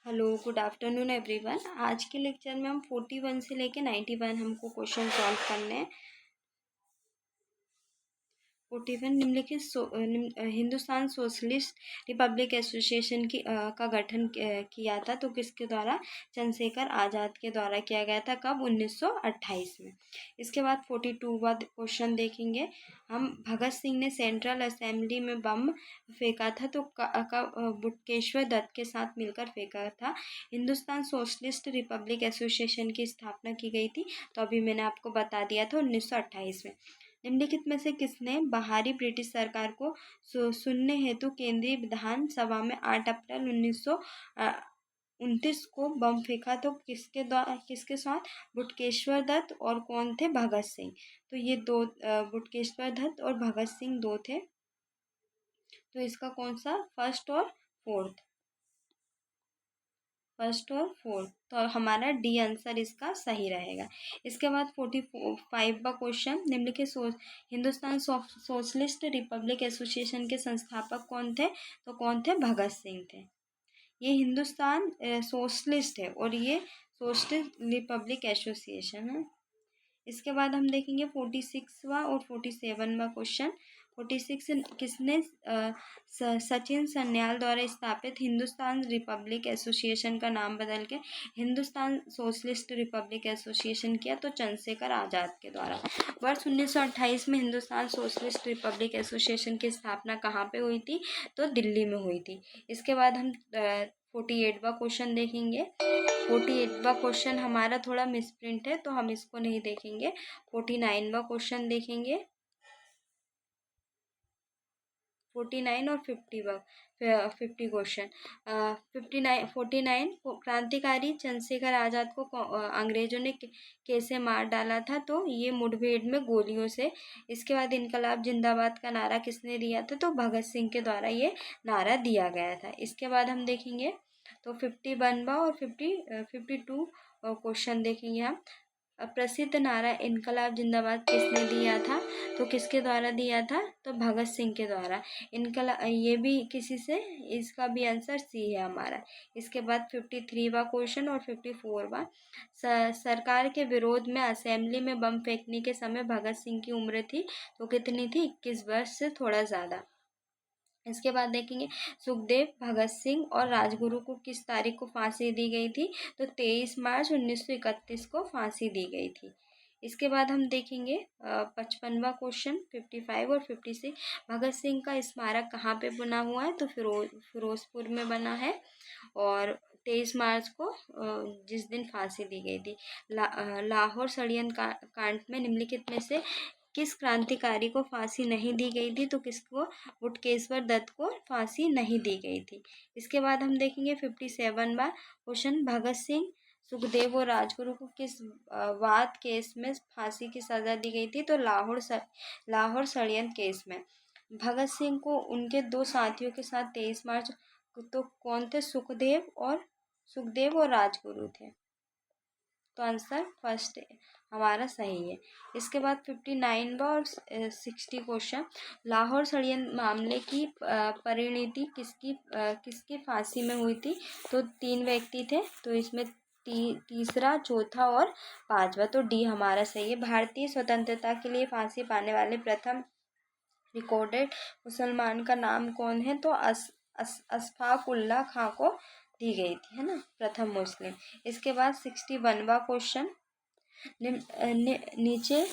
Hello, good afternoon everyone. आज के lecture में हम 41 से लेके 91 हमको क्वेश्चन सॉल्व करने हैं। 41 निम्नलिखित हिंदुस्तान सोशलिस्ट रिपब्लिक एसोसिएशन का गठन किया था तो किसके द्वारा? चंद्रशेखर आज़ाद के द्वारा किया गया था। कब? 1928 में। इसके बाद 42 बाद क्वेश्चन देखेंगे हम। भगत सिंह ने सेंट्रल असेंबली में बम फेंका था तो बुटकेश्वर दत्त के साथ मिलकर फेंका था। हिंदुस्तान सोशलिस्ट रिपब्लिक एसोसिएशन की स्थापना की गई थी तो अभी मैंने आपको बता दिया था 1928 में। निम्नलिखित में से किसने बाहरी ब्रिटिश सरकार को सुनने हेतु केंद्रीय विधानसभा में 8 अप्रैल 1929 को बम फेंका? तो किसके साथ? बुटकेश्वर दत्त और कौन थे? भगत सिंह। तो ये दो बुटकेश्वर दत्त और भगत सिंह दो थे। तो इसका कौन सा? फर्स्ट और फोर्थ। तो हमारा डी आंसर इसका सही रहेगा। इसके बाद 45 का क्वेश्चन। निम्नलिखित हिंदुस्तान सोशलिस्ट रिपब्लिक एसोसिएशन के संस्थापक कौन थे? तो कौन थे? भगत सिंह थे। ये हिंदुस्तान सोशलिस्ट है और ये सोशलिस्ट रिपब्लिक एसोसिएशन है। इसके बाद हम देखेंगे 46वां और 47वां क्वेश्चन। 46 किसने सचिन सन्याल द्वारा स्थापित हिंदुस्तान रिपब्लिक एसोसिएशन का नाम बदल के हिंदुस्तान सोशलिस्ट रिपब्लिक एसोसिएशन किया? तो चंद्रशेखर आज़ाद के द्वारा। वर्ष 1928 में हिंदुस्तान सोशलिस्ट रिपब्लिक एसोसिएशन की स्थापना कहाँ पे हुई थी? तो दिल्ली में हुई थी। इसके बाद हम 48वां क्वेश्चन देखेंगे। 48वां क्वेश्चन हमारा थोड़ा मिसप्रिंट है तो हम इसको नहीं देखेंगे। 49वां क्वेश्चन देखेंगे। 49 और 50 क्वेश्चन। 49 क्रांतिकारी चंद्रशेखर आज़ाद को अंग्रेजों ने कैसे मार डाला था? तो ये मुठभेड़ में गोलियों से। इसके बाद इनकलाब जिंदाबाद का नारा किसने दिया था? तो भगत सिंह के द्वारा ये नारा दिया गया था। इसके बाद हम देखेंगे तो 51वां और 52 क्वेश्चन देखेंगे हम। प्रसिद्ध नारा इनकलाब जिंदाबाद किसने दिया था? तो किसके द्वारा दिया था? तो भगत सिंह के द्वारा। ये भी किसी से, इसका भी आंसर सी है हमारा। इसके बाद 53वां क्वेश्चन और 54वां। सरकार के विरोध में असेंबली में बम फेंकने के समय भगत सिंह की उम्र थी तो कितनी थी? 21 वर्ष से थोड़ा ज़्यादा। इसके बाद देखेंगे सुखदेव, भगत सिंह और राजगुरु को किस तारीख को फांसी दी गई थी? तो 23 मार्च 1931 को फांसी दी गई थी। इसके बाद हम देखेंगे 55वां क्वेश्चन। 55 और 56। भगत सिंह का स्मारक कहाँ पे बना हुआ है? तो फिरोजपुर में बना है। और 23 मार्च को जिस दिन फांसी दी गई थी। लाहौर षड्यंत्र कांड में निम्नलिखित में से किस क्रांतिकारी को फांसी नहीं दी गई थी? तो किसको? बुटकेश्वर दत्त को फांसी नहीं दी गई थी। इसके बाद हम देखेंगे 57वां क्वेश्चन। भगत सिंह, सुखदेव और राजगुरु को किस वाद केस में फांसी की सजा दी गई थी? तो लाहौर षड्यंत्र केस में। भगत सिंह को उनके दो साथियों के साथ 23 मार्च तो कौन थे? सुखदेव और राजगुरु थे। तो आंसर फर्स्ट हमारा सही है। इसके बाद 59वां और 60 क्वेश्चन। लाहौर षड्यंत्र मामले की परिणति किसकी फांसी में हुई थी? तो 3 व्यक्ति थे तो इसमें तीसरा, चौथा और 5वां। तो डी हमारा सही है। भारतीय स्वतंत्रता के लिए फांसी पाने वाले प्रथम रिकॉर्डेड मुसलमान का नाम कौन है? तो अशफाक उल्लाह खां को दी गई थी, है ना, प्रथम मुस्लिम। इसके बाद 61वां क्वेश्चन। नीचे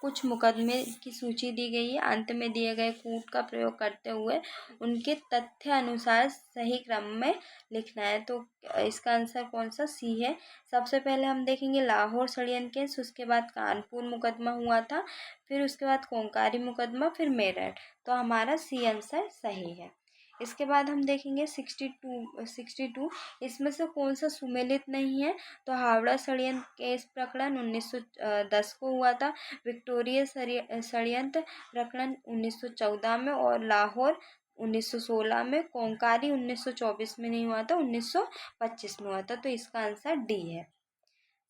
कुछ मुकदमे की सूची दी गई है। अंत में दिए गए कूट का प्रयोग करते हुए उनके तथ्य अनुसार सही क्रम में लिखना है। तो इसका आंसर कौन सा? सी है। सबसे पहले हम देखेंगे लाहौर षड्यंत्र केस, उसके बाद कानपुर मुकदमा हुआ था, फिर उसके बाद कोंकारी मुकदमा, फिर मेरठ। तो हमारा सी आंसर सही है। इसके बाद हम देखेंगे 62। इसमें से कौन सा सुमेलित नहीं है? तो हावड़ा षड्यंत्र केस प्रकरण 1910 को हुआ था, विक्टोरिया षड्यंत्र प्रकरण 1914 में, और लाहौर 1916 में। कोंकारी 1924 में नहीं हुआ था, 1925 में हुआ था। तो इसका आंसर डी है।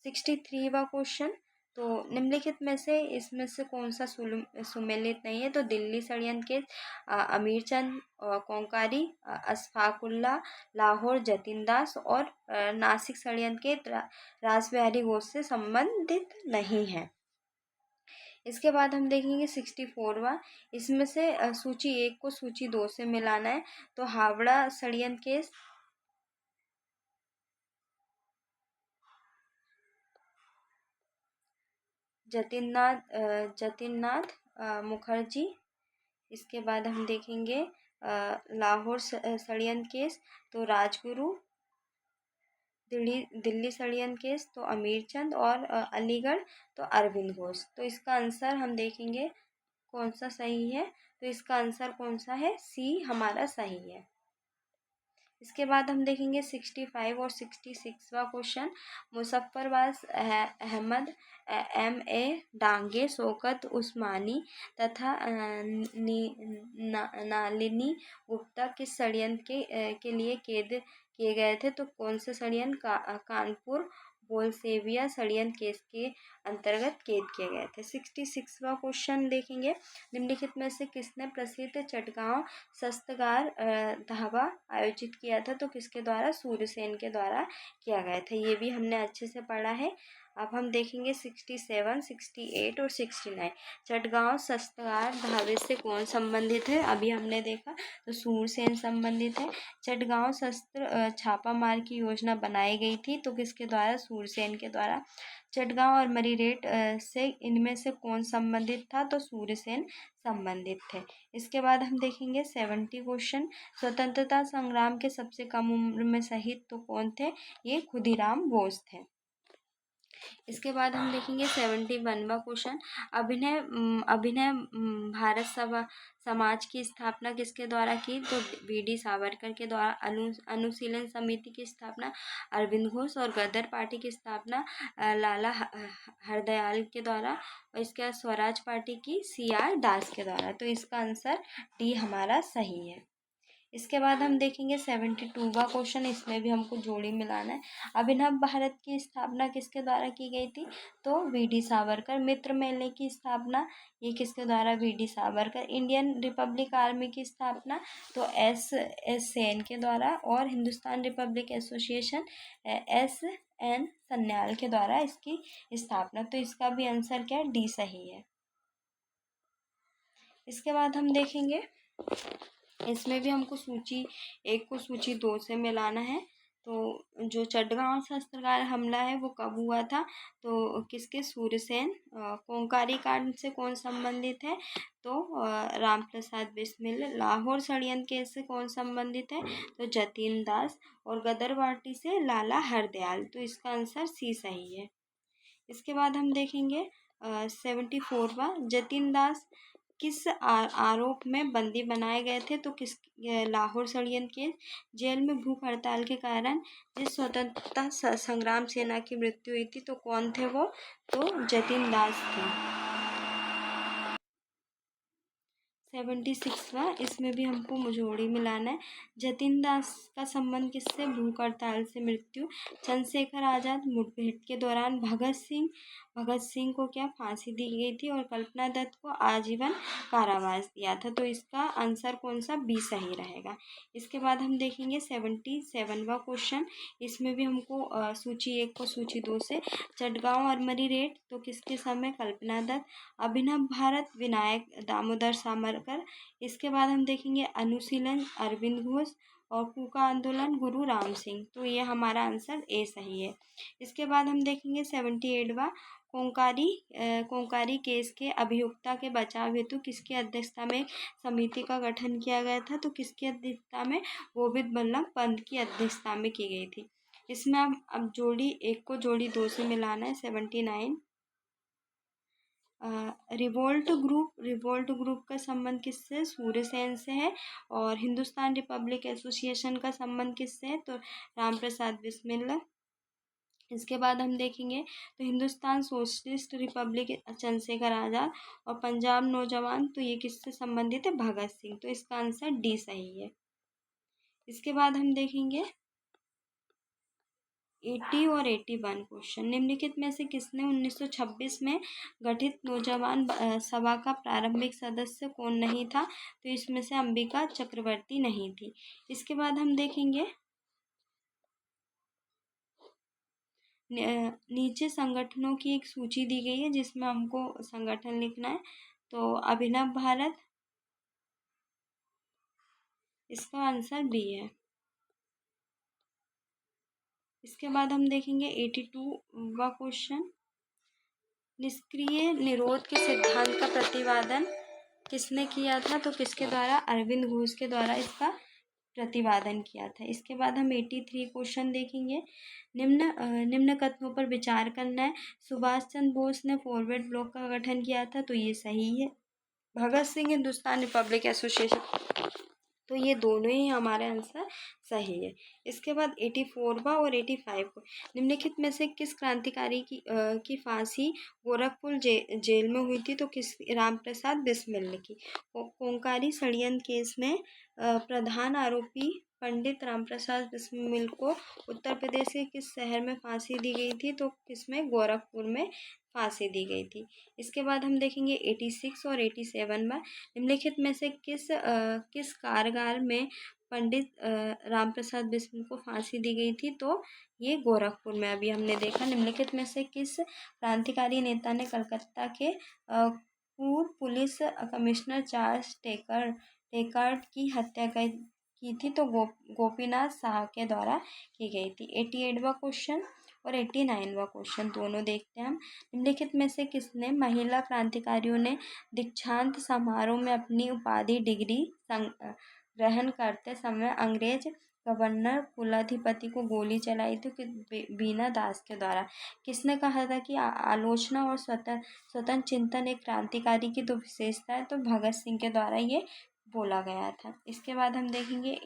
63वां क्वेश्चन। तो निम्नलिखित में से इसमें से कौन सा सुमेलित नहीं है? तो दिल्ली षड्यंत्र केस, अमीरचंद कोंकारी, अशफाकुल्ला, लाहौर जतीन दास और नासिक षड्यंत्र के रासबिहारी घोष से संबंधित नहीं है। इसके बाद हम देखेंगे 64वां। इसमें से सूची 1 को सूची 2 से मिलाना है। तो हावड़ा षड्यंत्र केस, जतिननाथ मुखर्जी। इसके बाद हम देखेंगे लाहौर षड्यंत्र केस, तो राजगुरु। दिल्ली षड्यंत्र केस तो अमीरचंद और अलीगढ़ तो अरविंद घोष। तो इसका आंसर हम देखेंगे कौन सा सही है। तो इसका आंसर कौन सा है? सी हमारा सही है। इसके बाद हम देखेंगे 65 और 66वां क्वेश्चन। मुजफ्फरबाद अहमद, M.A. डांगे, शौकत उस्मानी तथा नालिनी गुप्ता किस षड्यंत्र के लिए कैद किए गए थे? तो कौन से षड्यंत्र? कानपुर बोलसेविया षड्यंत्र केस के अंतर्गत कैद किए गए थे। 66वां क्वेश्चन देखेंगे। निम्नलिखित में से किसने प्रसिद्ध चटगांव शस्त्रागार ढाबा आयोजित किया था? तो किसके द्वारा? सूर्यसेन के द्वारा किया गया था। ये भी हमने अच्छे से पढ़ा है। अब हम देखेंगे 67, 68 और 69। चटगांव शस्त्रागार ढाबे से कौन संबंधित है? अभी हमने देखा, तो सूरसेन संबंधित है। चटगांव शस्त्र छापामार की योजना बनाई गई थी, तो किसके द्वारा? सूरसेन के द्वारा। चटगांव और मरीरेट से इनमें से कौन संबंधित था? तो सूरसेन संबंधित थे। इसके बाद हम देखेंगे 70 क्वेश्चन। स्वतंत्रता संग्राम के सबसे कम उम्र में शहीद तो कौन थे? ये खुदीराम बोस थे। इसके बाद हम देखेंगे 71वां क्वेश्चन। अभिनय भारत समाज की स्थापना किसके द्वारा की? तो V.D. सावरकर के द्वारा। अनुशीलन समिति की स्थापना अरविंद घोष और गदर पार्टी की स्थापना लाला हरदयाल के द्वारा। और इसके बाद स्वराज पार्टी की C.R. दास के द्वारा। तो इसका आंसर डी हमारा सही है। इसके बाद हम देखेंगे 72वां क्वेश्चन। इसमें भी हमको जोड़ी मिलाना है। अभिनव भारत की स्थापना किसके द्वारा की गई थी? तो V.D. सावरकर। मित्र मेले की स्थापना ये किसके द्वारा? V.D. Savarkar. Indian Republic army की स्थापना तो S.S. सेन के द्वारा। और Hindustan Republic association S.N. Sanyal के द्वारा इसकी स्थापना। तो इसका भी आंसर क्या है? डी सही है। इसके बाद हम देखेंगे, इसमें भी हमको सूची 1 को सूची 2 से मिलाना है। तो जो चटगांव शस्त्रागार हमला है वो कब हुआ था? तो किसके? सूरसेन। कोंकारी कांड से कौन संबंधित है? तो रामप्रसाद बिस्मिल। लाहौर षड्यंत्र केस से कौन संबंधित है? तो जतीन दास। और गदर पार्टी से लाला हरदयाल। तो इसका आंसर सी सही है। इसके बाद हम देखेंगे 74वां। जतीन दास किस आरोप में बंदी बनाए गए थे? तो किस? लाहौर षड्यंत्र केस। जेल में भूख हड़ताल के कारण जिस स्वतंत्रता संग्राम सेना की मृत्यु हुई थी, तो कौन थे वो? तो जतीन दास थे। 76वां। इसमें भी हमको जोड़ी मिलाना है। जतीन दास का संबंध किससे? भूख हड़ताल से मृत्यु। चंद्रशेखर आज़ाद मुठभेड़ के दौरान भगत सिंह को क्या फांसी दी गई थी? और कल्पना दत्त को आजीवन कारावास दिया था। तो इसका आंसर कौन सा? बी सही रहेगा। इसके बाद हम देखेंगे 77वां क्वेश्चन। इसमें भी हमको सूची 1 को सूची 2 से। चटगांव और मरीरेट तो किसके समय? कल्पना दत्त। अभिनव भारत विनायक दामोदर सावरकर। इसके बाद हम देखेंगे अनुशीलन अरविंद घोष। और कूका आंदोलन गुरु राम सिंह। तो ये हमारा आंसर ए सही है। इसके बाद हम देखेंगे 78वां। कोंकारी केस के अभियुक्ता के बचाव हेतु किसकी अध्यक्षता में समिति का गठन किया गया था? तो किसकी अध्यक्षता में? गोविंद बल्लभ पंत की अध्यक्षता में की गई थी। इसमें अब जोड़ी 1 को जोड़ी 2 से मिलाना है। 79। रिवोल्ट ग्रुप का संबंध किससे? सूर्यसेन से है। और हिंदुस्तान रिपब्लिक एसोसिएशन का संबंध किससे है? तो रामप्रसाद बिस्मिल। इसके बाद हम देखेंगे, तो हिंदुस्तान सोशलिस्ट रिपब्लिक चंद्रशेखर आज़ाद। और पंजाब नौजवान तो ये किससे संबंधित है? भगत सिंह। तो इसका आंसर डी सही है। इसके बाद हम देखेंगे 80 और 81 क्वेश्चन, निम्नलिखित में से किसने 1926 में गठित नौजवान सभा का प्रारंभिक सदस्य कौन नहीं था? तो इसमें से अंबिका चक्रवर्ती नहीं थी। इसके बाद हम देखेंगे नीचे संगठनों की एक सूची दी गई है जिसमें हमको संगठन लिखना है। तो अभिनव भारत, इसका आंसर बी है। इसके बाद हम देखेंगे 82वां क्वेश्चन, निष्क्रिय निरोध के सिद्धांत का प्रतिपादन किसने किया था? तो किसके द्वारा? अरविंद घोष के द्वारा इसका प्रतिपादन किया था। इसके बाद हम 83 क्वेश्चन देखेंगे, निम्न कथनों पर विचार करना है। सुभाष चंद्र बोस ने फॉरवर्ड ब्लॉक का गठन किया था, तो ये सही है। भगत सिंह हिंदुस्तान रिपब्लिक एसोसिएशन, तो ये दोनों ही हमारे आंसर सही है। इसके बाद 84वां और 85 को, निम्नलिखित में से किस क्रांतिकारी की फांसी गोरखपुर जेल में हुई थी? तो किस? राम प्रसाद बिस्मिल ने की। कोंकारी षड्यंत्र केस में प्रधान आरोपी पंडित राम प्रसाद बिस्मिल को उत्तर प्रदेश के किस शहर में फांसी दी गई थी? तो किसमें? गोरखपुर में फांसी दी गई थी। इसके बाद हम देखेंगे 86 और 87 में, निम्नलिखित में से किस कारागार में पंडित राम प्रसाद बिस्मिल को फांसी दी गई थी? तो ये गोरखपुर में। अभी हमने देखा निम्नलिखित में से किस क्रांतिकारी नेता ने कलकत्ता के पूर्व पुलिस कमिश्नर चार्ल्स टेकार्ट की हत्या की थी? तो गोपीनाथ शाह के द्वारा की गई थी। 88वां क्वेश्चन और 89वां क्वेश्चन दोनों देखते हैं हम। निम्नलिखित में से किसने महिला क्रांतिकारियों ने दीक्षांत समारोह में अपनी उपाधि डिग्री ग्रहण करते समय अंग्रेज गवर्नर कुलाधिपति को गोली चलाई थी? बीना दास के द्वारा। किसने कहा था कि आलोचना और स्वतंत्र चिंतन एक क्रांतिकारी की दो विशेषता है? तो भगत सिंह के द्वारा ये बोला गया था। इसके बाद हम देखेंगे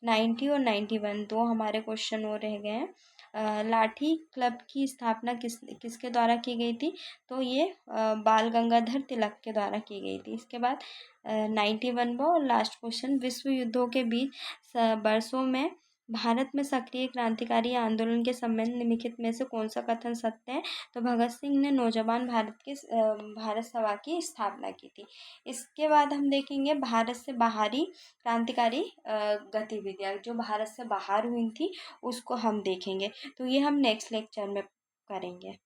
90 और 91 दो हमारे क्वेश्चन और रह गए हैं। लाठी क्लब की स्थापना किसके द्वारा की गई थी? तो ये बाल गंगाधर तिलक के द्वारा की गई थी। इसके बाद 91 और लास्ट क्वेश्चन, विश्व युद्धों के बीच वर्षों में भारत में सक्रिय क्रांतिकारी आंदोलन के संबंध निम्नलिखित में से कौन सा कथन सत्य है? तो भगत सिंह ने नौजवान भारत सभा की स्थापना की थी। इसके बाद हम देखेंगे भारत से बाहरी क्रांतिकारी गतिविधियाँ जो भारत से बाहर हुई थी उसको हम देखेंगे। तो ये हम नेक्स्ट लेक्चर में करेंगे।